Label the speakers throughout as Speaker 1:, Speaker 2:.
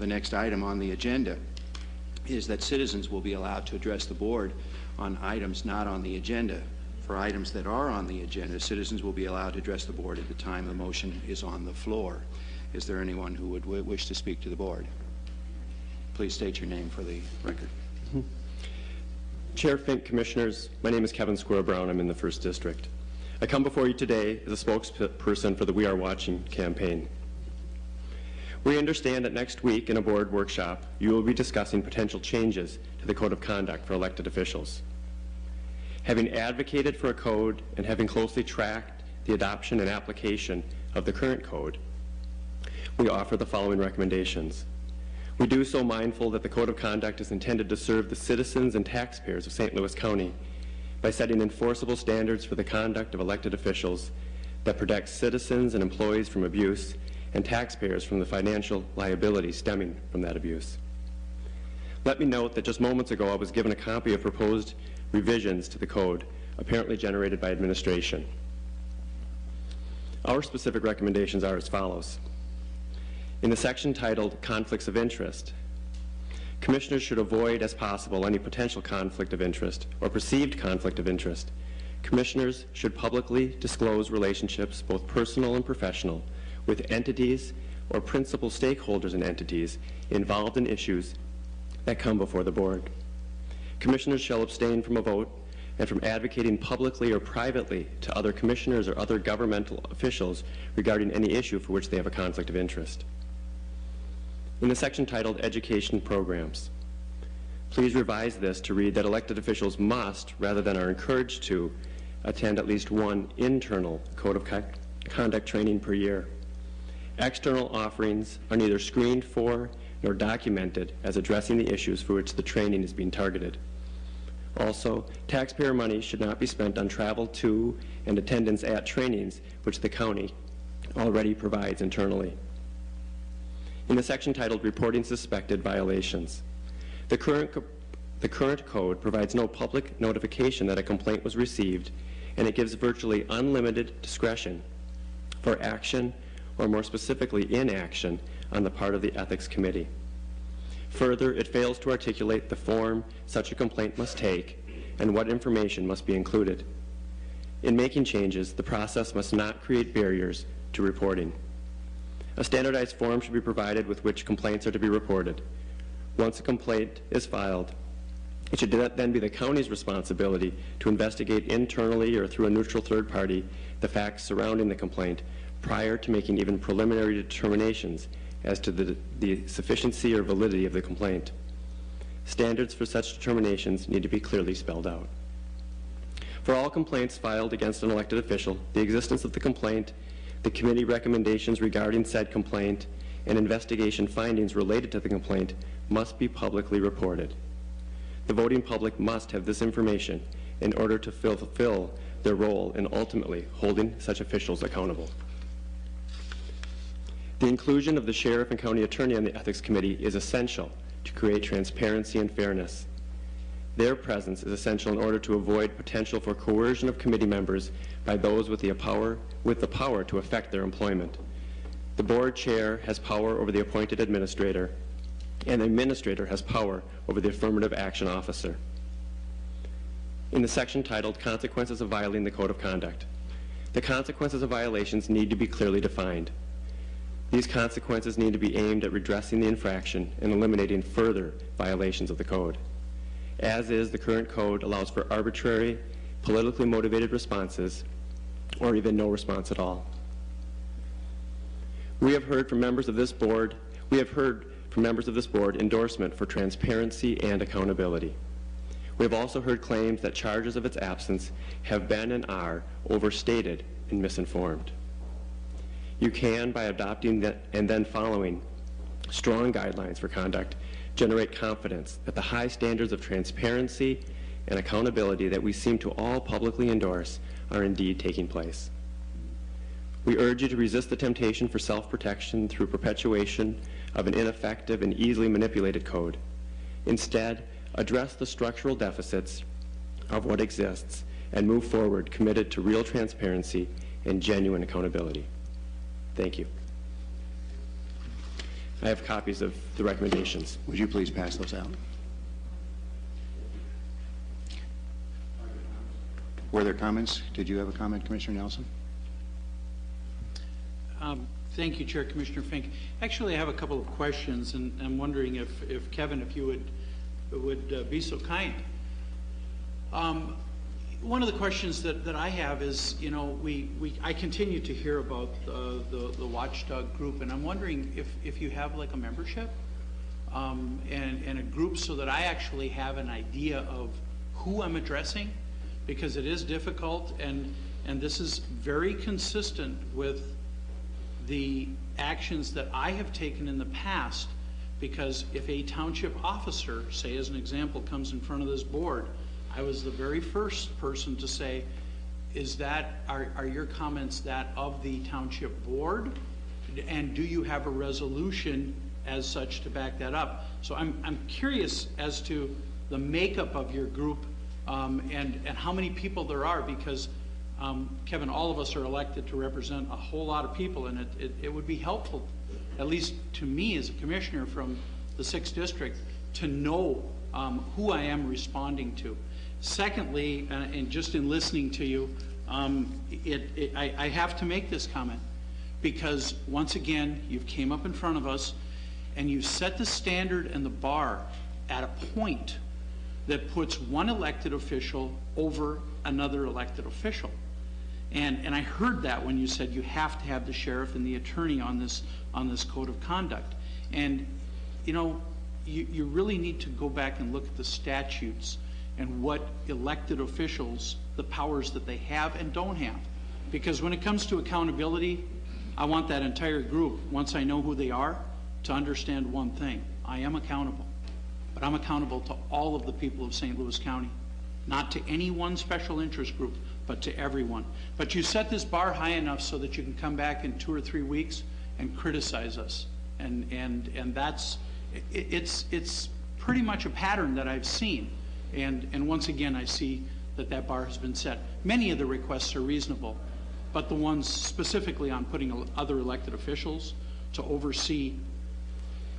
Speaker 1: the next item on the agenda is that citizens will be allowed to address the board on items not on the agenda. For items that are on the agenda, citizens will be allowed to address the board at the time the motion is on the floor. Is there anyone who would wish to speak to the board? Please state your name for the record.
Speaker 2: Chair, Fink, Commissioners, my name is Kevin Squirrel Brown. I'm in the 1st District. I come before you today as a spokesperson for the We Are Watching campaign. We understand that next week in a board workshop, you will be discussing potential changes to the Code of Conduct for elected officials. Having advocated for a code and having closely tracked the adoption and application of the current code, we offer the following recommendations. We do so mindful that the Code of Conduct is intended to serve the citizens and taxpayers of St. Louis County by setting enforceable standards for the conduct of elected officials that protect citizens and employees from abuse and taxpayers from the financial liability stemming from that abuse. Let me note that just moments ago I was given a copy of proposed revisions to the code, apparently generated by administration. Our specific recommendations are as follows. In the section titled Conflicts of Interest, Commissioners should avoid as possible any potential conflict of interest or perceived conflict of interest. Commissioners should publicly disclose relationships, both personal and professional, with entities or principal stakeholders and entities involved in issues that come before the board. Commissioners shall abstain from a vote and from advocating publicly or privately to other commissioners or other governmental officials regarding any issue for which they have a conflict of interest. In the section titled Education Programs, please revise this to read that elected officials must, rather than are encouraged to, attend at least one internal Code of Conduct training per year. External offerings are neither screened for nor documented as addressing the issues for which the training is being targeted. Also, taxpayer money should not be spent on travel to and attendance at trainings which the county already provides internally. In the section titled Reporting Suspected Violations, the current code provides no public notification that a complaint was received, and it gives virtually unlimited discretion for action, or more specifically inaction, on the part of the Ethics Committee. Further, it fails to articulate the form such a complaint must take and what information must be included. In making changes, the process must not create barriers to reporting. A standardized form should be provided with which complaints are to be reported. Once a complaint is filed, it should then be the county's responsibility to investigate internally or through a neutral third party the facts surrounding the complaint prior to making even preliminary determinations as to the sufficiency or validity of the complaint. Standards for such determinations need to be clearly spelled out. For all complaints filed against an elected official, the existence of the complaint, the committee recommendations regarding said complaint, and investigation findings related to the complaint must be publicly reported. The voting public must have this information in order to fulfill their role in ultimately holding such officials accountable. The inclusion of the sheriff and county attorney on the Ethics Committee is essential to create transparency and fairness. Their presence is essential in order to avoid potential for coercion of committee members by those with the power to affect their employment. The board chair has power over the appointed administrator, and the administrator has power over the affirmative action officer. In the section titled Consequences of Violating the Code of Conduct, the consequences of violations need to be clearly defined. These consequences need to be aimed at redressing the infraction and eliminating further violations of the code. As is, the current code allows for arbitrary, politically motivated responses, or even no response at all. We have heard from members of this board endorsement for transparency and accountability. We have also heard claims that charges of its absence have been and are overstated and misinformed. You can, by adopting and then following strong guidelines for conduct, generate confidence that the high standards of transparency and accountability that we seem to all publicly endorse are indeed taking place. We urge you to resist the temptation for self-protection through perpetuation of an ineffective and easily manipulated code. Instead, address the structural deficits of what exists and move forward committed to real transparency and genuine accountability. Thank you. I have copies of the recommendations.
Speaker 1: Would you please pass those out? Were there comments? Did you have a comment, Commissioner Nelson?
Speaker 3: Thank you, Chair. Commissioner Fink. Actually, I have a couple of questions, and I'm wondering if Kevin, if you would be so kind. One of the questions that I have is, you know, I continue to hear about the watchdog group, and I'm wondering if you have like a membership and a group so that I actually have an idea of who I'm addressing, because it is difficult, and this is very consistent with the actions that I have taken in the past, because if a township officer, say as an example, comes in front of this board, I was the very first person to say, are your comments that of the township board? And do you have a resolution as such to back that up? So I'm curious as to the makeup of your group and how many people there are, because Kevin, all of us are elected to represent a whole lot of people, and it would be helpful, at least to me as a commissioner from the 6th District, to know who I am responding to. Secondly, and just in listening to you, I have to make this comment, because once again, you've came up in front of us and you set the standard and the bar at a point that puts one elected official over another elected official. And I heard that when you said you have to have the sheriff and the attorney on this code of conduct. And you know, you really need to go back and look at the statutes and what elected officials, the powers that they have and don't have. Because when it comes to accountability, I want that entire group, once I know who they are, to understand one thing: I am accountable. But I'm accountable to all of the people of St. Louis County, not to any one special interest group, but to everyone. But you set this bar high enough so that you can come back in 2 or 3 weeks and criticize us, and that's it's pretty much a pattern that I've seen. And once again, I see that bar has been set. Many of the requests are reasonable, but the ones specifically on putting other elected officials to oversee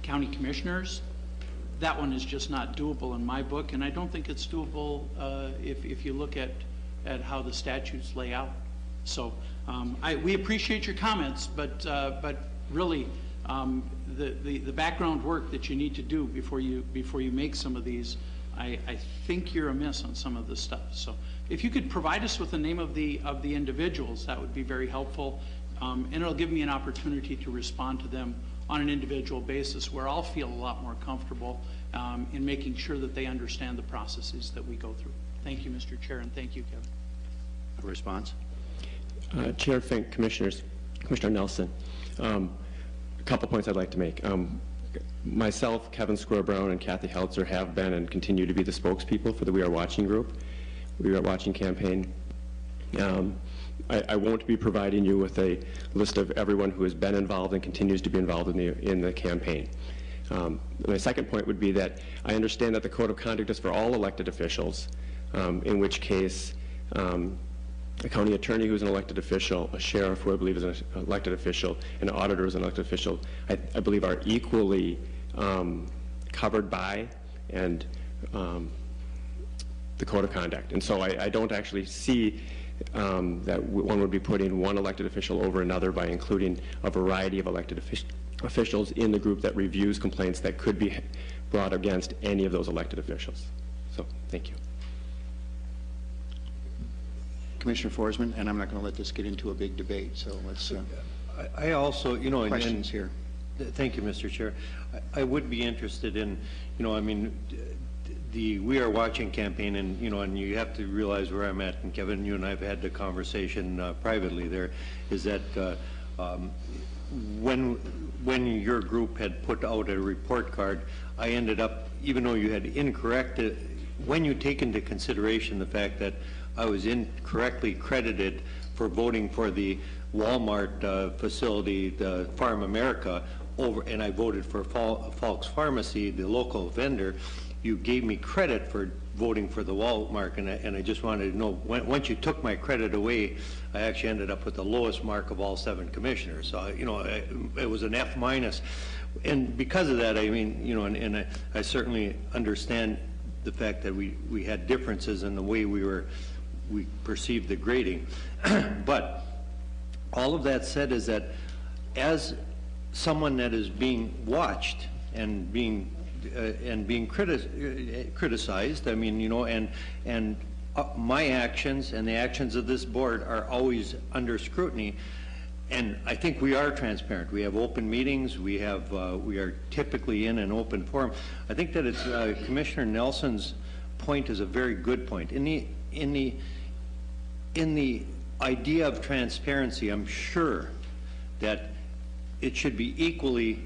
Speaker 3: county commissioners, that one is just not doable in my book, and I don't think it's doable if you look at how the statutes lay out. So we appreciate your comments, but really the background work that you need to do before you make some of these, I think you're amiss on some of this stuff. So if you could provide us with the name of the individuals, that would be very helpful, and it'll give me an opportunity to respond to them on an individual basis, where I'll feel a lot more comfortable in making sure that they understand the processes that we go through. Thank you, Mr. Chair, and thank you, Kevin.
Speaker 1: A response?
Speaker 2: Chair Fink, Commissioners, Commissioner Nelson, a couple points I'd like to make. Myself, Kevin Square Brown, and Kathy Heltzer have been and continue to be the spokespeople for the We Are Watching group, We Are Watching campaign. I won't be providing you with a list of everyone who has been involved and continues to be involved in the campaign. My second point would be that I understand that the Code of Conduct is for all elected officials, in which case a county attorney who is an elected official, a sheriff who I believe is an elected official, an auditor is an elected official, I believe are equally covered by and the Code of Conduct. And so I don't actually see that one would be putting one elected official over another by including a variety of elected officials in the group that reviews complaints that could be brought against any of those elected officials. So, thank you.
Speaker 1: Commissioner Forsman, and I'm not going to let this get into a big debate, so let's
Speaker 4: I also, you know,
Speaker 1: questions here.
Speaker 4: Thank you, Mr. Chair. I would be interested in, you know, I mean, the We Are Watching campaign, and you know, and you have to realize where I'm at, and Kevin, you and I have had the conversation privately there, is that when your group had put out a report card, I ended up, even though you had incorrect, when you take into consideration the fact that I was incorrectly credited for voting for the Walmart facility, the Farm America, and I voted for Falk's Pharmacy, the local vendor, you gave me credit for voting for the Walt mark, and I just wanted to know, once you took my credit away, I actually ended up with the lowest mark of all 7 commissioners. So, you know, it was an F minus. And because of that, I mean, you know, and I certainly understand the fact that we had differences in the way we perceived the grading. But all of that said is that as someone that is being watched and being criticized, I mean, you know, and my actions and the actions of this board are always under scrutiny. And I think we are transparent. We have open meetings. We are typically in an open forum. I think that it's Commissioner Nelson's point is a very good point. In the idea of transparency, I'm sure that it should be equally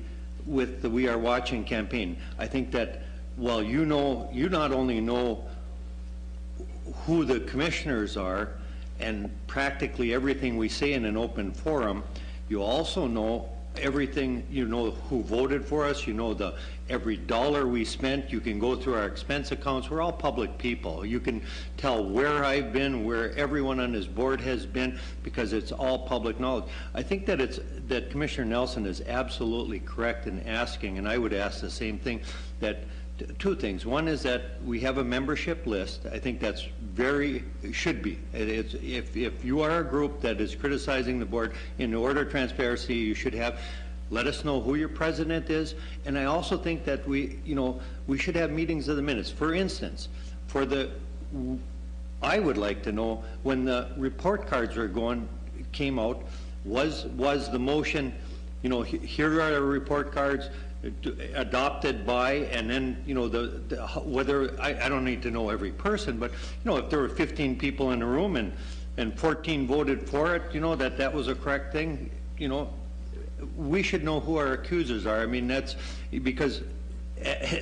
Speaker 4: with the We Are Watching campaign. I think that while you not only know who the commissioners are and practically everything we say in an open forum, you also know everything. You know who voted for us, you know every dollar we spent. You can go through our expense accounts. We're all public people. You can tell where I've been, where everyone on this board has been, because it's all public knowledge. I think that Commissioner Nelson is absolutely correct in asking, and I would ask the same thing, that two things. One is that we have a membership list. I think that's should be. If you are a group that is criticizing the board, in order of transparency, you should let us know who your president is. And I also think that we should have meetings of the minutes. For instance, I would like to know when the report cards came out, was the motion, you know, here are the report cards, adopted by, and then, you know, whether, I don't need to know every person, but, you know, if there were 15 people in the room and 14 voted for it, you know, that was a correct thing, you know, we should know who our accusers are. I mean, that's because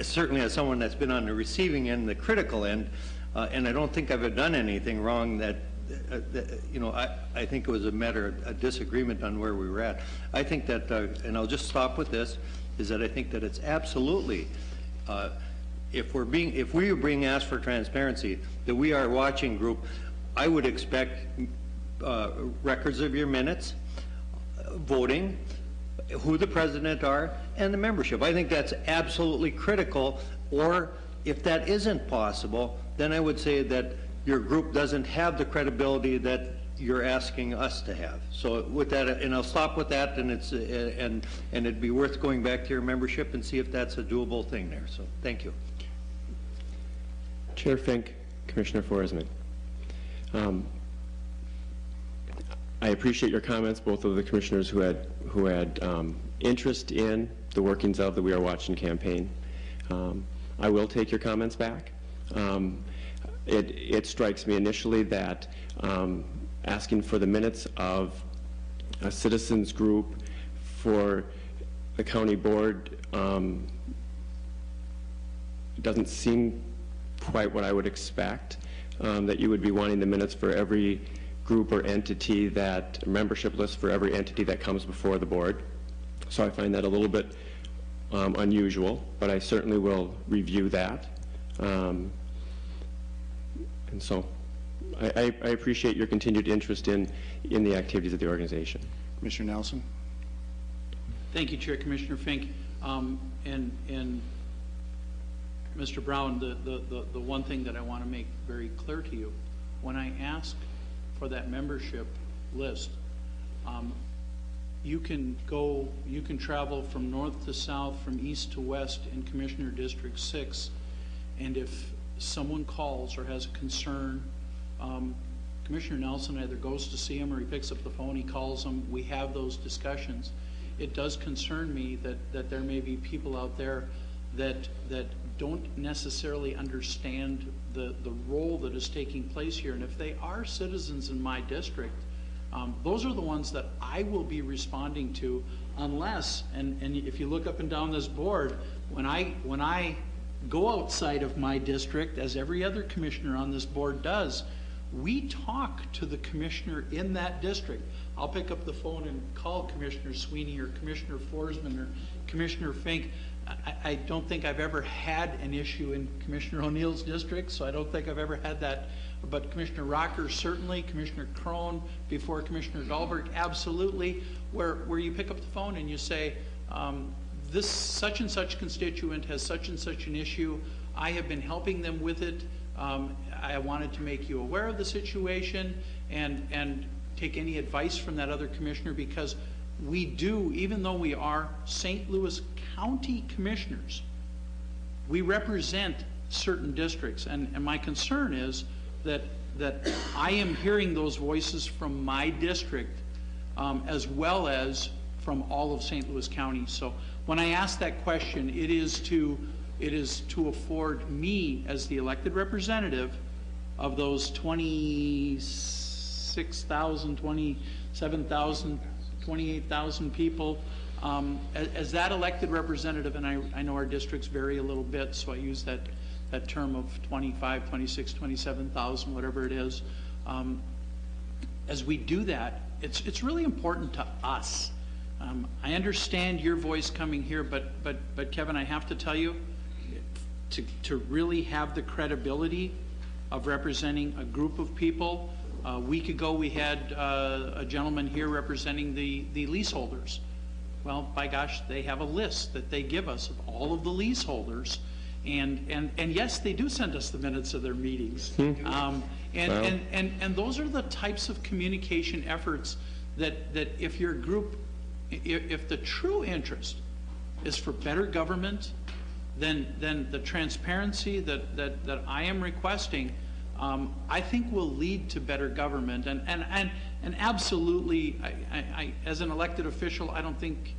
Speaker 4: certainly as someone that's been on the receiving end, the critical end, and I don't think I've done anything wrong that you know, I think it was a matter of disagreement on where we were at. I think that, and I'll just stop with this, is that I think that it's absolutely, if we are being asked for transparency, the We Are Watching group, I would expect records of your minutes, voting, who the president are, and the membership. I think that's absolutely critical. Or if that isn't possible, then I would say that your group doesn't have the credibility that you're asking us to have. So with that, and I'll stop with that, and and it'd be worth going back to your membership and see if that's a doable thing there. So thank you.
Speaker 2: Chair Fink, Commissioner Forsman. I appreciate your comments, both of the commissioners who had interest in the workings of the We Are Watching campaign. I will take your comments back. It strikes me initially that asking for the minutes of a citizens group for the county board doesn't seem quite what I would expect, that you would be wanting the minutes for every group or entity membership list for every entity that comes before the board. So I find that a little bit unusual, but I certainly will review that. And so I appreciate your continued interest in the activities of the organization.
Speaker 1: Commissioner Nelson.
Speaker 3: Thank you, Chair. Commissioner Fink. And Mr. Brown, the one thing that I want to make very clear to you, when I ask for that membership list, you can travel from north to south, from east to west in Commissioner District 6, and if someone calls or has a concern, Commissioner Nelson either goes to see him or he picks up the phone, he calls them, we have those discussions. It does concern me that there may be people out there that don't necessarily understand the role that is taking place here, and if they are citizens in my district, those are the ones that I will be responding to, unless, and if you look up and down this board, when I go outside of my district, as every other commissioner on this board does, we talk to the commissioner in that district. I'll pick up the phone and call Commissioner Sweeney or Commissioner Forsman or Commissioner Fink. I don't think I've ever had an issue in Commissioner O'Neill's district, so I don't think I've ever had that. But Commissioner Rocker, certainly, Commissioner Crone, before Commissioner Dahlberg, absolutely, where you pick up the phone and you say, this such and such constituent has such and such an issue. I have been helping them with it. I wanted to make you aware of the situation and take any advice from that other commissioner, because we do, even though we are St. Louis County commissioners, we represent certain districts, and my concern is that I am hearing those voices from my district as well as from all of St. Louis County. So when I ask that question, it is to afford me as the elected representative of those 26,000, 27,000, 28,000 people. As that elected representative, and I know our districts vary a little bit, so I use that term of 25, 26, 27,000, whatever it is. As we do that, it's really important to us. I understand your voice coming here, but Kevin, I have to tell you, to really have the credibility of representing a group of people. A week ago we had a gentleman here representing the leaseholders. Well, by gosh, they have a list that they give us of all of the leaseholders, and yes, they do send us the minutes of their meetings. And those are the types of communication efforts that if your group, if the true interest is for better government, then the transparency that I am requesting, I think will lead to better government. And absolutely, I as an elected official, I don't think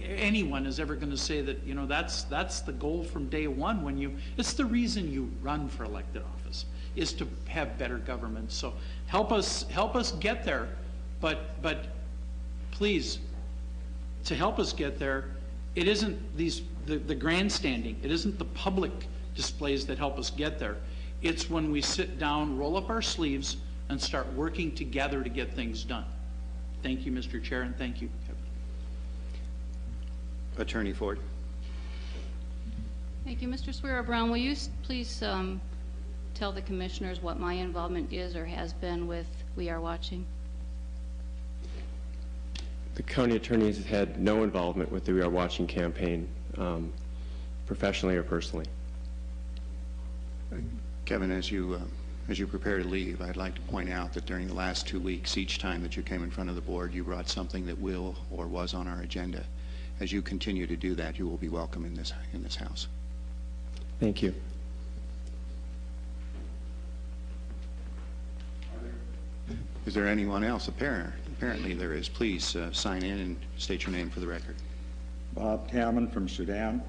Speaker 3: anyone is ever going to say that, you know, that's the goal from day one. When it's the reason you run for elected office, is to have better government. So help us get there, but please, to help us get there, it isn't the grandstanding, it isn't the public displays that help us get there. It's when we sit down, roll up our sleeves, and start working together to get things done. Thank you, Mr. Chair, and thank you, Kevin.
Speaker 1: Attorney Ford.
Speaker 5: Thank you. Mr. Swearer-Brown, will you please tell the commissioners what my involvement is or has been with We Are Watching?
Speaker 2: The county attorney has had no involvement with the We Are Watching campaign, professionally or personally.
Speaker 1: Kevin, as you prepare to leave, I'd like to point out that during the last 2 weeks, each time that you came in front of the board, you brought something that will or was on our agenda. As you continue to do that, you will be welcome in this house.
Speaker 2: Thank you.
Speaker 1: Is there anyone else? Apparently there is. Please sign in and state your name for the record.
Speaker 6: Bob Hammond from Sudan.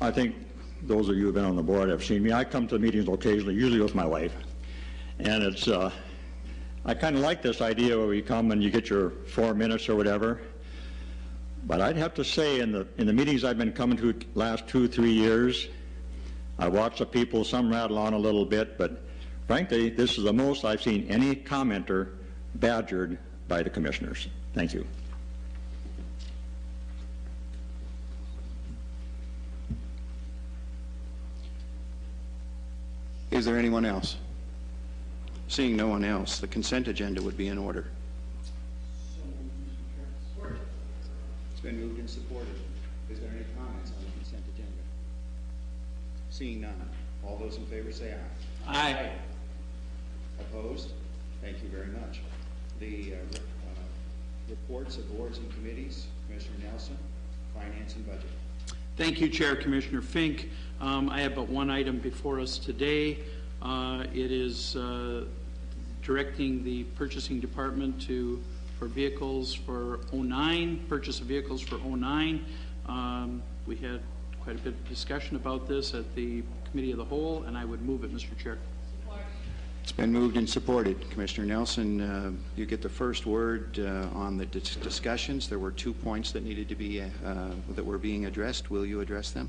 Speaker 6: I think those of you who have been on the board have seen me. I come to the meetings occasionally, usually with my wife, and it's I kind of like this idea where you come and you get your 4 minutes or whatever. But I'd have to say, in the meetings I've been coming to the last 2 or 3 years, I watch the people, some rattle on a little bit, but frankly, this is the most I've seen any commenter badgered by the commissioners. Thank you.
Speaker 1: Is there anyone else? Seeing no one else, the consent agenda would be in order. It's been moved and supported. Is there any comments on the consent agenda? Seeing none, all those in favor say aye.
Speaker 3: Aye.
Speaker 1: Opposed? Thank you very much. The reports of boards and committees, Commissioner Nelson, Finance and Budget.
Speaker 3: Thank you, Chair. Commissioner Fink. I have but one item before us today. It is directing the purchasing department for vehicles for 09, purchase of vehicles for 09. We had quite a bit of discussion about this at the Committee of the Whole, and I would move it, Mr. Chair.
Speaker 1: It's Been moved and supported. Commissioner Nelson, you get the first word on the discussions. There were 2 points that needed to be that were being addressed. Will you address them?